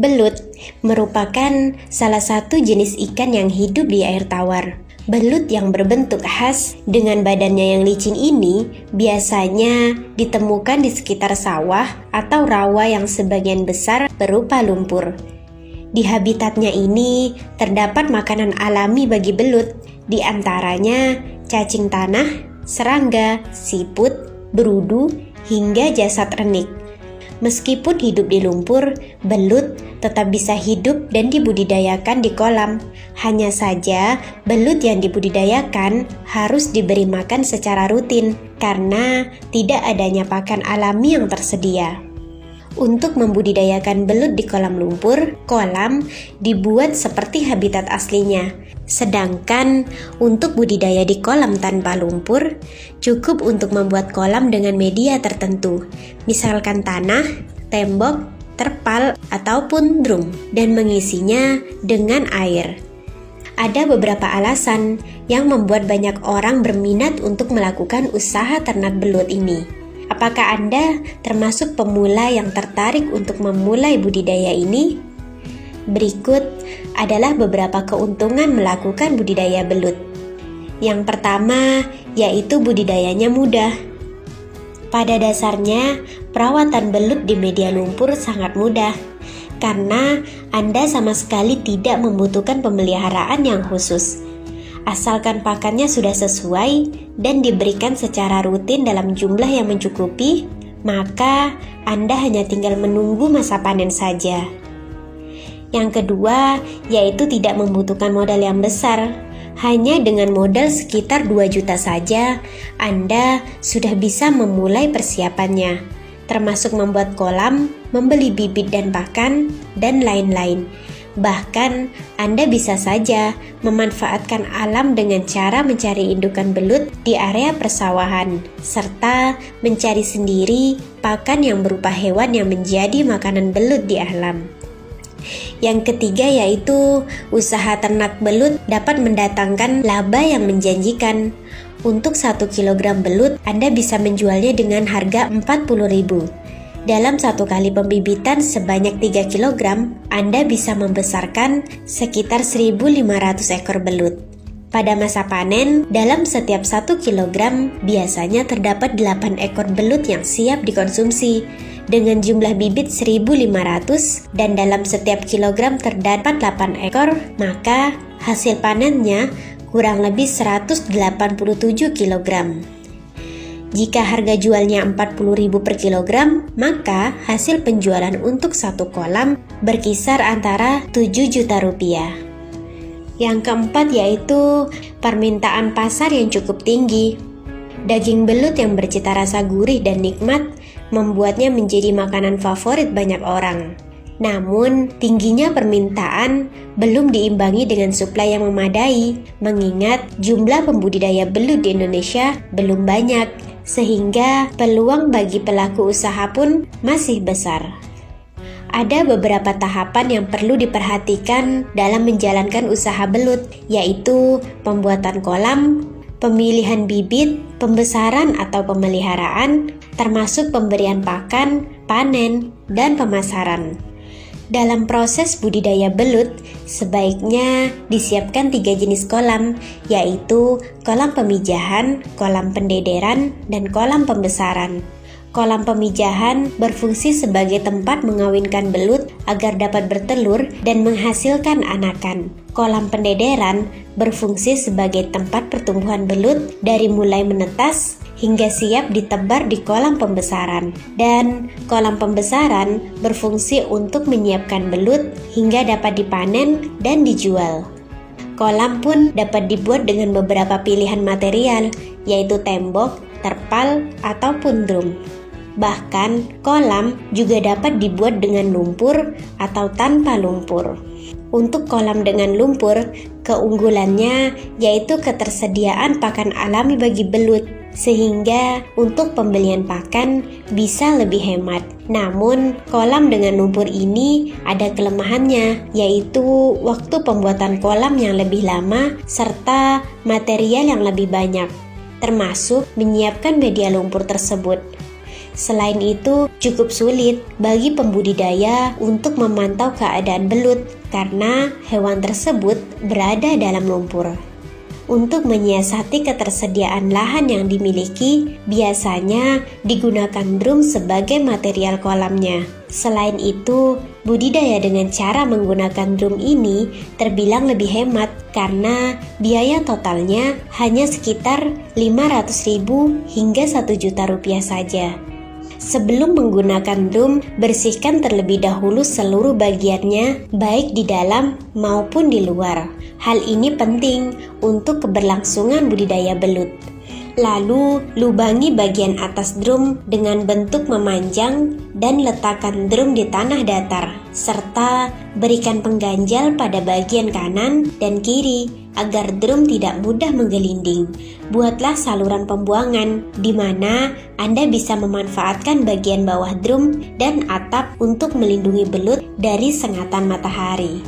Belut merupakan salah satu jenis ikan yang hidup di air tawar. Belut yang berbentuk khas dengan badannya yang licin ini biasanya ditemukan di sekitar sawah atau rawa yang sebagian besar berupa lumpur. Di habitatnya ini terdapat makanan alami bagi belut, di antaranya cacing tanah, serangga, siput, berudu, hingga jasad renik. Meskipun hidup di lumpur, belut tetap bisa hidup dan dibudidayakan di kolam. Hanya saja, belut yang dibudidayakan harus diberi makan secara rutin karena tidak adanya pakan alami yang tersedia. Untuk membudidayakan belut di kolam lumpur, kolam dibuat seperti habitat aslinya. Sedangkan untuk budidaya di kolam tanpa lumpur, cukup untuk membuat kolam dengan media tertentu, misalkan tanah, tembok, terpal, ataupun drum, dan mengisinya dengan air. Ada beberapa alasan yang membuat banyak orang berminat untuk melakukan usaha ternak belut ini. Apakah Anda termasuk pemula yang tertarik untuk memulai budidaya ini? Berikut adalah beberapa keuntungan melakukan budidaya belut. Yang pertama, yaitu budidayanya mudah. Pada dasarnya, perawatan belut di media lumpur sangat mudah, karena Anda sama sekali tidak membutuhkan pemeliharaan yang khusus. Asalkan pakannya sudah sesuai dan diberikan secara rutin dalam jumlah yang mencukupi, maka Anda hanya tinggal menunggu masa panen saja. Yang kedua, yaitu tidak membutuhkan modal yang besar. Hanya dengan modal sekitar 2 juta saja, Anda sudah bisa memulai persiapannya, termasuk membuat kolam, membeli bibit dan pakan, dan lain-lain. Bahkan, Anda bisa saja memanfaatkan alam dengan cara mencari indukan belut di area persawahan, serta mencari sendiri pakan yang berupa hewan yang menjadi makanan belut di alam. Yang ketiga yaitu usaha ternak belut dapat mendatangkan laba yang menjanjikan. Untuk 1 kilogram belut, Anda bisa menjualnya dengan harga 40.000. Dalam 1 kali pembibitan sebanyak 3 kg, Anda bisa membesarkan sekitar 1.500 ekor belut. Pada masa panen, dalam setiap 1 kg biasanya terdapat 8 ekor belut yang siap dikonsumsi. Dengan jumlah bibit 1.500 dan dalam setiap kilogram terdapat 8 ekor, maka hasil panennya kurang lebih 187 kg. Jika harga jualnya 40.000 per kilogram, maka hasil penjualan untuk 1 kolam berkisar antara 7 juta rupiah. Yang keempat yaitu permintaan pasar yang cukup tinggi. Daging belut yang bercita rasa gurih dan nikmat membuatnya menjadi makanan favorit banyak orang. Namun, tingginya permintaan belum diimbangi dengan suplai yang memadai, mengingat jumlah pembudidaya belut di Indonesia belum banyak, sehingga peluang bagi pelaku usaha pun masih besar. Ada beberapa tahapan yang perlu diperhatikan dalam menjalankan usaha belut, yaitu pembuatan kolam, pemilihan bibit, pembesaran atau pemeliharaan, termasuk pemberian pakan, panen, dan pemasaran. Dalam proses budidaya belut, sebaiknya disiapkan 3 jenis kolam, yaitu kolam pemijahan, kolam pendederan, dan kolam pembesaran. Kolam pemijahan berfungsi sebagai tempat mengawinkan belut agar dapat bertelur dan menghasilkan anakan. Kolam pendederan berfungsi sebagai tempat pertumbuhan belut dari mulai menetas hingga siap ditebar di kolam pembesaran. Dan kolam pembesaran berfungsi untuk menyiapkan belut hingga dapat dipanen dan dijual. Kolam pun dapat dibuat dengan beberapa pilihan material, yaitu tembok, terpal, ataupun drum. Bahkan, kolam juga dapat dibuat dengan lumpur atau tanpa lumpur. Untuk kolam dengan lumpur, keunggulannya yaitu ketersediaan pakan alami bagi belut, sehingga untuk pembelian pakan bisa lebih hemat. Namun, kolam dengan lumpur ini ada kelemahannya, yaitu waktu pembuatan kolam yang lebih lama serta material yang lebih banyak, termasuk menyiapkan media lumpur tersebut. Selain itu, cukup sulit bagi pembudidaya untuk memantau keadaan belut karena hewan tersebut berada dalam lumpur. Untuk menyiasati ketersediaan lahan yang dimiliki, biasanya digunakan drum sebagai material kolamnya. Selain itu, budidaya dengan cara menggunakan drum ini terbilang lebih hemat karena biaya totalnya hanya sekitar 500.000 hingga 1 juta rupiah saja. Sebelum menggunakan drum, bersihkan terlebih dahulu seluruh bagiannya, baik di dalam maupun di luar. Hal ini penting untuk keberlangsungan budidaya belut. Lalu, lubangi bagian atas drum dengan bentuk memanjang dan letakkan drum di tanah datar, serta berikan pengganjal pada bagian kanan dan kiri agar drum tidak mudah menggelinding. Buatlah saluran pembuangan di mana Anda bisa memanfaatkan bagian bawah drum dan atap untuk melindungi belut dari sengatan matahari.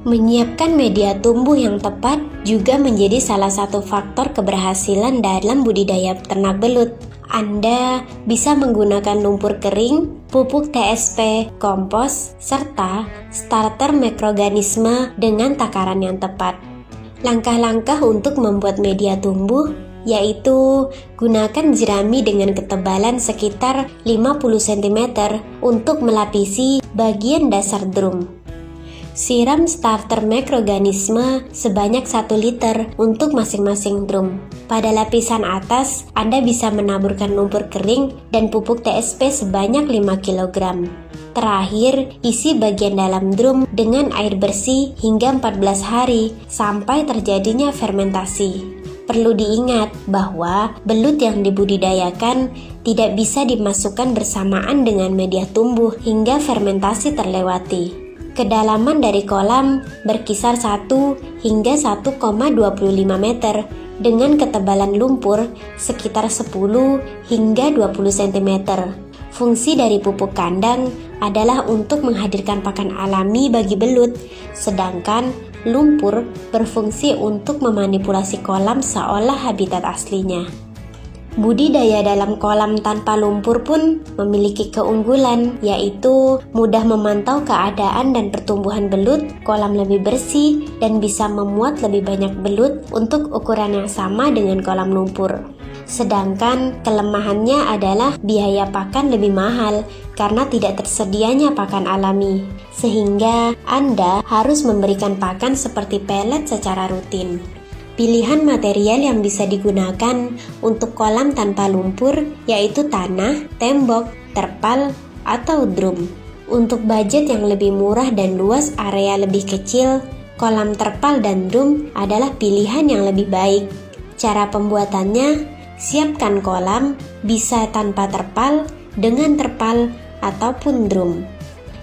Menyiapkan media tumbuh yang tepat juga menjadi salah satu faktor keberhasilan dalam budidaya ternak belut. Anda bisa menggunakan lumpur kering, pupuk TSP, kompos, serta starter mikroorganisme dengan takaran yang tepat. Langkah-langkah untuk membuat media tumbuh yaitu gunakan jerami dengan ketebalan sekitar 50 cm untuk melapisi bagian dasar drum. Siram starter mikroorganisme sebanyak 1 liter untuk masing-masing drum. Pada lapisan atas, Anda bisa menaburkan lumpur kering dan pupuk TSP sebanyak 5 kg. Terakhir, isi bagian dalam drum dengan air bersih hingga 14 hari sampai terjadinya fermentasi. Perlu diingat bahwa belut yang dibudidayakan tidak bisa dimasukkan bersamaan dengan media tumbuh hingga fermentasi terlewati. Kedalaman dari kolam berkisar 1 hingga 1,25 meter dengan ketebalan lumpur sekitar 10 hingga 20 cm. Fungsi dari pupuk kandang adalah untuk menghadirkan pakan alami bagi belut, sedangkan lumpur berfungsi untuk memanipulasi kolam seolah habitat aslinya. Budidaya dalam kolam tanpa lumpur pun memiliki keunggulan, yaitu mudah memantau keadaan dan pertumbuhan belut, kolam lebih bersih, dan bisa memuat lebih banyak belut untuk ukuran yang sama dengan kolam lumpur. Sedangkan kelemahannya adalah biaya pakan lebih mahal karena tidak tersedianya pakan alami, sehingga Anda harus memberikan pakan seperti pelet secara rutin. Pilihan material yang bisa digunakan untuk kolam tanpa lumpur yaitu tanah, tembok, terpal, atau drum. Untuk budget yang lebih murah dan luas area lebih kecil, kolam terpal dan drum adalah pilihan yang lebih baik. Cara pembuatannya, siapkan kolam bisa tanpa terpal, dengan terpal, ataupun drum.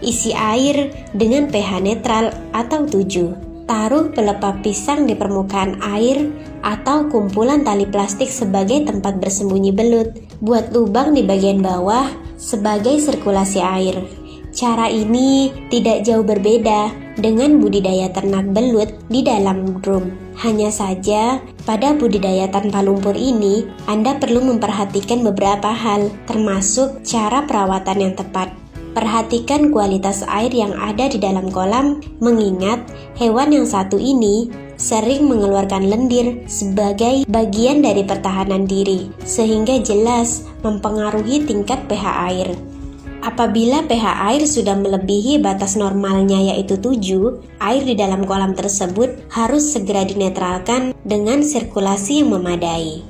Isi air dengan pH netral atau 7. Taruh pelepah pisang di permukaan air atau kumpulan tali plastik sebagai tempat bersembunyi belut. Buat lubang di bagian bawah sebagai sirkulasi air. Cara ini tidak jauh berbeda dengan budidaya ternak belut di dalam drum. Hanya saja, pada budidaya tanpa lumpur ini, Anda perlu memperhatikan beberapa hal, termasuk cara perawatan yang tepat. Perhatikan kualitas air yang ada di dalam kolam, mengingat hewan yang satu ini sering mengeluarkan lendir sebagai bagian dari pertahanan diri, sehingga jelas mempengaruhi tingkat pH air. Apabila pH air sudah melebihi batas normalnya yaitu 7, air di dalam kolam tersebut harus segera dinetralkan dengan sirkulasi yang memadai.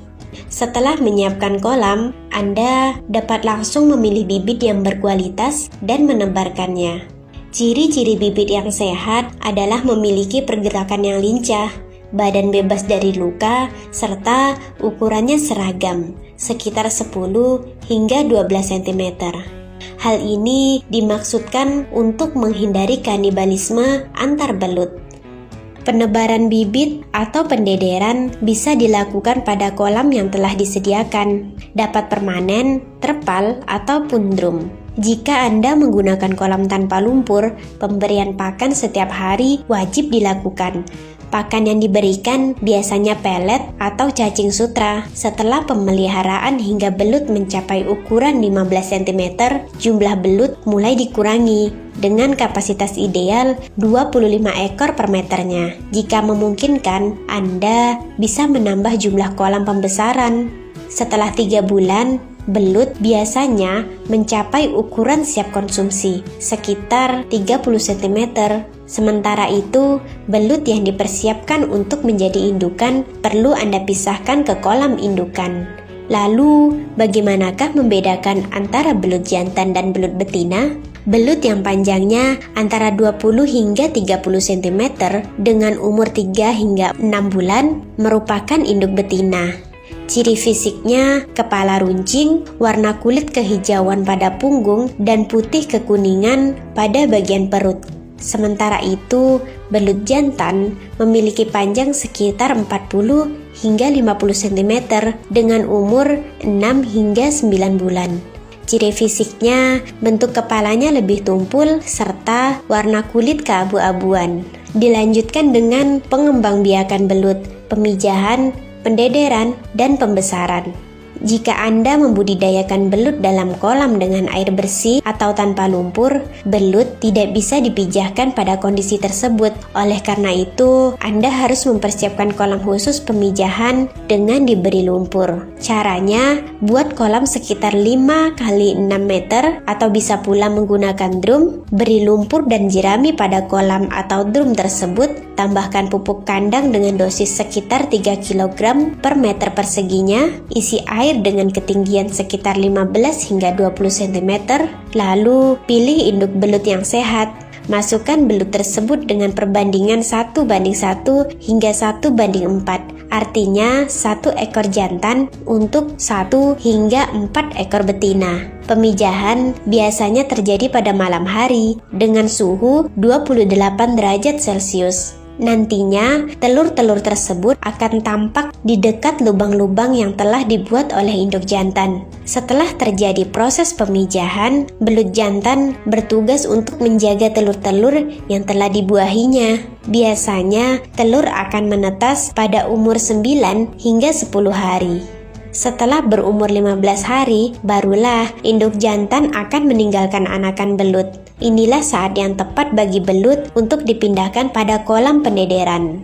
Setelah menyiapkan kolam, Anda dapat langsung memilih bibit yang berkualitas dan menebarkannya. Ciri-ciri bibit yang sehat adalah memiliki pergerakan yang lincah, badan bebas dari luka, serta ukurannya seragam, sekitar 10 hingga 12 cm. Hal ini dimaksudkan untuk menghindari kanibalisme antar belut. Penebaran bibit atau pendederan bisa dilakukan pada kolam yang telah disediakan, dapat permanen, terpal, ataupun drum. Jika Anda menggunakan kolam tanpa lumpur, pemberian pakan setiap hari wajib dilakukan. Pakan yang diberikan biasanya pelet atau cacing sutra. Setelah pemeliharaan hingga belut mencapai ukuran 15 cm, jumlah belut mulai dikurangi dengan kapasitas ideal 25 ekor per meternya. Jika memungkinkan, Anda bisa menambah jumlah kolam pembesaran. Setelah 3 bulan, belut biasanya mencapai ukuran siap konsumsi, sekitar 30 cm. Sementara itu, belut yang dipersiapkan untuk menjadi indukan perlu Anda pisahkan ke kolam indukan. Lalu, bagaimanakah membedakan antara belut jantan dan belut betina? Belut yang panjangnya antara 20 hingga 30 cm dengan umur 3 hingga 6 bulan merupakan induk betina. Ciri fisiknya kepala runcing, warna kulit kehijauan pada punggung, dan putih kekuningan pada bagian perut. Sementara itu, belut jantan memiliki panjang sekitar 40 hingga 50 cm dengan umur 6 hingga 9 bulan. Ciri fisiknya, bentuk kepalanya lebih tumpul serta warna kulit keabu-abuan. Dilanjutkan dengan pengembangbiakan belut, pemijahan, pendederan, dan pembesaran. Jika Anda membudidayakan belut dalam kolam dengan air bersih atau tanpa lumpur, belut tidak bisa dipijahkan pada kondisi tersebut. Oleh karena itu, Anda harus mempersiapkan kolam khusus pemijahan dengan diberi lumpur. Caranya, buat kolam sekitar 5 x 6 meter atau bisa pula menggunakan drum, beri lumpur dan jerami pada kolam atau drum tersebut, tambahkan pupuk kandang dengan dosis sekitar 3 kg per meter perseginya, isi air dengan ketinggian sekitar 15 hingga 20 cm, lalu pilih induk belut yang sehat. Masukkan belut tersebut dengan perbandingan 1:1 hingga 1:4, artinya 1 ekor jantan untuk 1 hingga 4 ekor betina. Pemijahan biasanya terjadi pada malam hari dengan suhu 28 derajat Celcius. Nantinya, telur-telur tersebut akan tampak di dekat lubang-lubang yang telah dibuat oleh induk jantan. Setelah terjadi proses pemijahan, belut jantan bertugas untuk menjaga telur-telur yang telah dibuahinya. Biasanya, telur akan menetas pada umur 9 hingga 10 hari. Setelah berumur 15 hari, barulah induk jantan akan meninggalkan anakan belut. Inilah saat yang tepat bagi belut untuk dipindahkan pada kolam pendederan.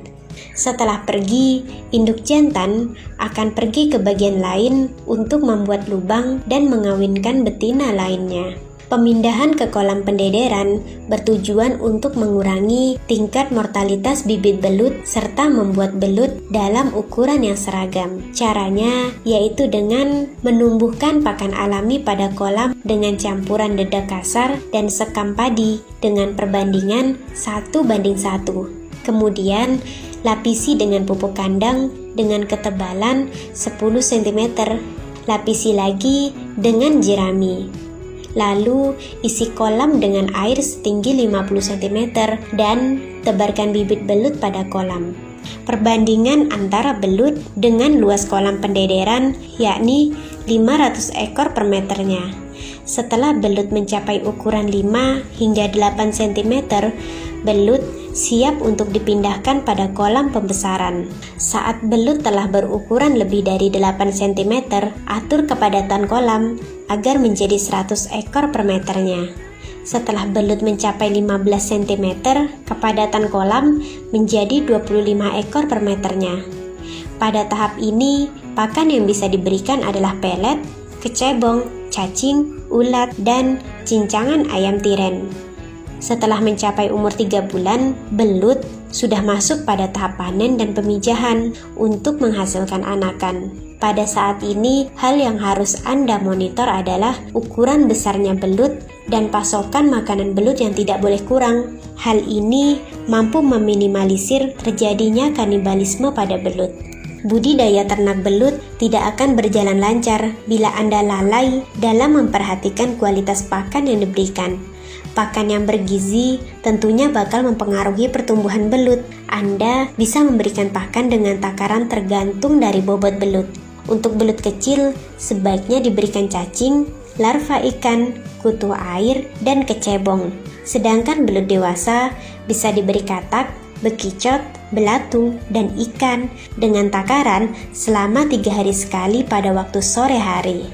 Setelah pergi, induk jantan akan pergi ke bagian lain untuk membuat lubang dan mengawinkan betina lainnya. Pemindahan ke kolam pendederan bertujuan untuk mengurangi tingkat mortalitas bibit belut serta membuat belut dalam ukuran yang seragam. Caranya yaitu dengan menumbuhkan pakan alami pada kolam dengan campuran dedak kasar dan sekam padi dengan perbandingan 1:1. Kemudian lapisi dengan pupuk kandang dengan ketebalan 10 cm. Lapisi lagi dengan jerami. Lalu isi kolam dengan air setinggi 50 cm dan tebarkan bibit belut pada kolam. Perbandingan antara belut dengan luas kolam pendederan yakni 500 ekor per meternya. Setelah belut mencapai ukuran 5 hingga 8 cm, belut siap untuk dipindahkan pada kolam pembesaran. Saat belut telah berukuran lebih dari 8 cm, atur kepadatan kolam agar menjadi 100 ekor per meternya. Setelah belut mencapai 15 cm, kepadatan kolam menjadi 25 ekor per meternya. Pada tahap ini, pakan yang bisa diberikan adalah pelet, kecebong, cacing, ulat, dan cincangan ayam tiren. Setelah mencapai umur 3 bulan, belut sudah masuk pada tahap panen dan pemijahan untuk menghasilkan anakan. Pada saat ini, hal yang harus Anda monitor adalah ukuran besarnya belut dan pasokan makanan belut yang tidak boleh kurang. Hal ini mampu meminimalisir terjadinya kanibalisme pada belut. Budidaya ternak belut tidak akan berjalan lancar bila Anda lalai dalam memperhatikan kualitas pakan yang diberikan. Pakan yang bergizi tentunya bakal mempengaruhi pertumbuhan belut. Anda bisa memberikan pakan dengan takaran tergantung dari bobot belut. Untuk belut kecil, sebaiknya diberikan cacing, larva ikan, kutu air, dan kecebong. Sedangkan belut dewasa bisa diberi katak, bekicot, belatung, dan ikan dengan takaran selama 3 hari sekali pada waktu sore hari.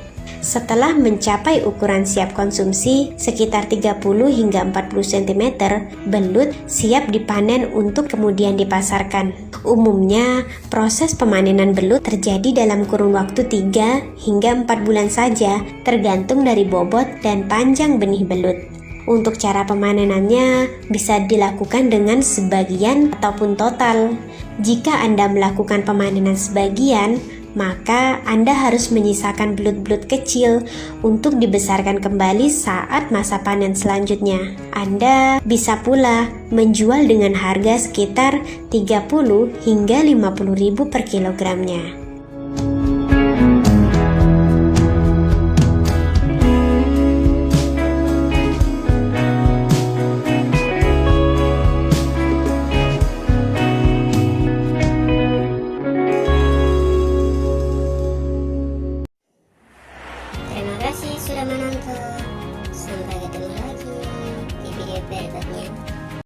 Setelah mencapai ukuran siap konsumsi sekitar 30 hingga 40 cm, belut siap dipanen untuk kemudian dipasarkan. Umumnya, proses pemanenan belut terjadi dalam kurun waktu 3 hingga 4 bulan saja, tergantung dari bobot dan panjang benih belut. Untuk cara pemanenannya bisa dilakukan dengan sebagian ataupun total. Jika Anda melakukan pemanenan sebagian, maka Anda harus menyisakan belut-belut kecil untuk dibesarkan kembali saat masa panen selanjutnya. Anda bisa pula menjual dengan harga sekitar 30 hingga 50 ribu per kilogramnya.